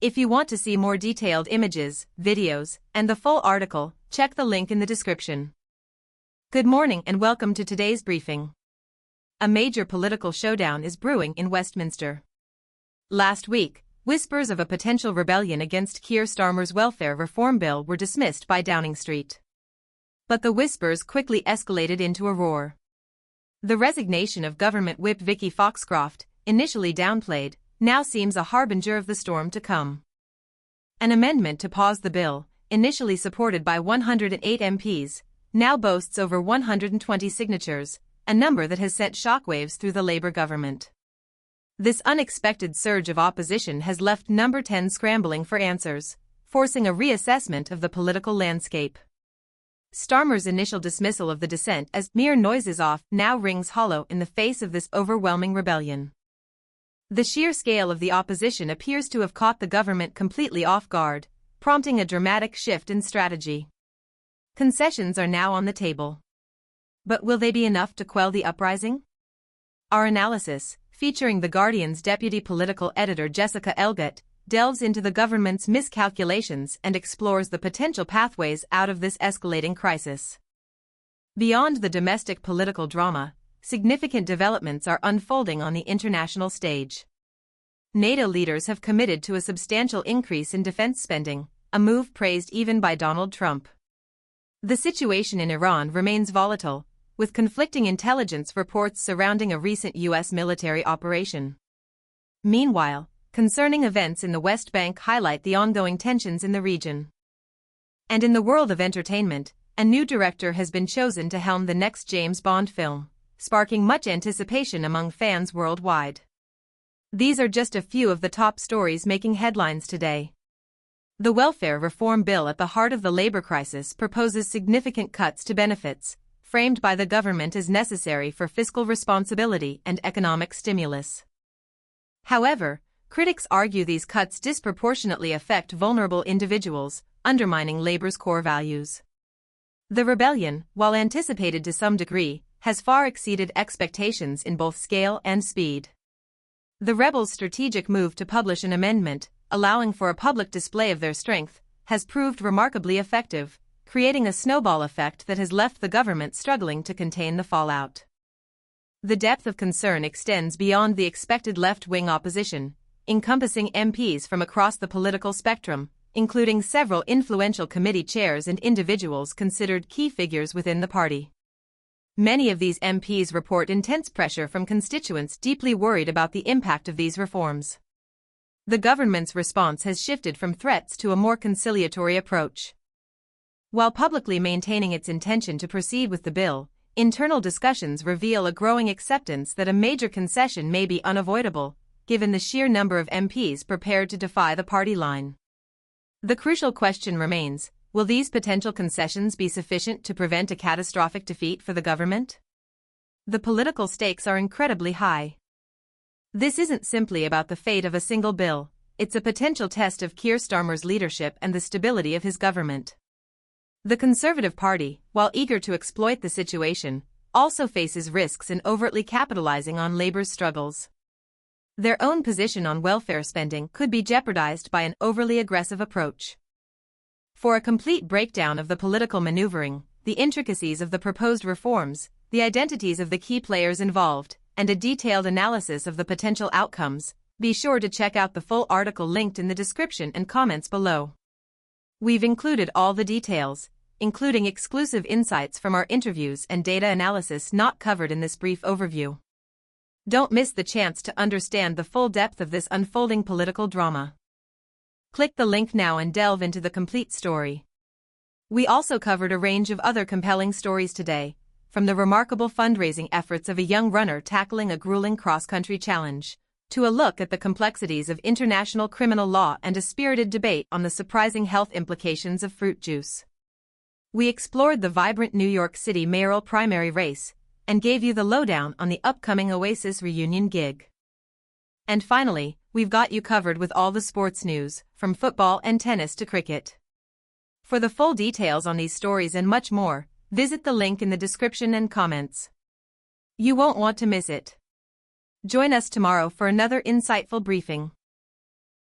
If you want to see more detailed images, videos, and the full article, check the link in the description. Good morning and welcome to today's briefing. A major political showdown is brewing in Westminster. Last week, whispers of a potential rebellion against Keir Starmer's welfare reform bill were dismissed by Downing Street. But the whispers quickly escalated into a roar. The resignation of Government Whip Vicky Foxcroft, initially downplayed, now seems a harbinger of the storm to come. An amendment to pause the bill, initially supported by 108 MPs, now boasts over 120 signatures, a number that has sent shockwaves through the Labour government. This unexpected surge of opposition has left Number 10 scrambling for answers, forcing a reassessment of the political landscape. Starmer's initial dismissal of the dissent as mere noises off now rings hollow in the face of this overwhelming rebellion. The sheer scale of the opposition appears to have caught the government completely off guard, prompting a dramatic shift in strategy. Concessions are now on the table. But will they be enough to quell the uprising? Our analysis, featuring The Guardian's deputy political editor Jessica Elgott, delves into the government's miscalculations and explores the potential pathways out of this escalating crisis. Beyond the domestic political drama, significant developments are unfolding on the international stage. NATO leaders have committed to a substantial increase in defense spending, a move praised even by Donald Trump. The situation in Iran remains volatile, with conflicting intelligence reports surrounding a recent U.S. military operation. Meanwhile, concerning events in the West Bank highlight the ongoing tensions in the region. And in the world of entertainment, a new director has been chosen to helm the next James Bond film, sparking much anticipation among fans worldwide. These are just a few of the top stories making headlines today. The welfare reform bill at the heart of the labor crisis proposes significant cuts to benefits, framed by the government as necessary for fiscal responsibility and economic stimulus. However, critics argue these cuts disproportionately affect vulnerable individuals, undermining labor's core values. The rebellion, while anticipated to some degree, has far exceeded expectations in both scale and speed. The rebels' strategic move to publish an amendment, allowing for a public display of their strength, has proved remarkably effective, creating a snowball effect that has left the government struggling to contain the fallout. The depth of concern extends beyond the expected left-wing opposition, encompassing MPs from across the political spectrum, including several influential committee chairs and individuals considered key figures within the party. Many of these MPs report intense pressure from constituents deeply worried about the impact of these reforms. The government's response has shifted from threats to a more conciliatory approach. While publicly maintaining its intention to proceed with the bill, internal discussions reveal a growing acceptance that a major concession may be unavoidable, given the sheer number of MPs prepared to defy the party line. The crucial question remains: will these potential concessions be sufficient to prevent a catastrophic defeat for the government? The political stakes are incredibly high. This isn't simply about the fate of a single bill, it's a potential test of Keir Starmer's leadership and the stability of his government. The Conservative Party, while eager to exploit the situation, also faces risks in overtly capitalizing on Labour's struggles. Their own position on welfare spending could be jeopardized by an overly aggressive approach. For a complete breakdown of the political maneuvering, the intricacies of the proposed reforms, the identities of the key players involved, and a detailed analysis of the potential outcomes, be sure to check out the full article linked in the description and comments below. We've included all the details, including exclusive insights from our interviews and data analysis not covered in this brief overview. Don't miss the chance to understand the full depth of this unfolding political drama. Click the link now and delve into the complete story. We also covered a range of other compelling stories today, from the remarkable fundraising efforts of a young runner tackling a grueling cross-country challenge, to a look at the complexities of international criminal law and a spirited debate on the surprising health implications of fruit juice. We explored the vibrant New York City mayoral primary race, and gave you the lowdown on the upcoming Oasis reunion gig. And finally, we've got you covered with all the sports news, from football and tennis to cricket. For the full details on these stories and much more, visit the link in the description and comments. You won't want to miss it. Join us tomorrow for another insightful briefing.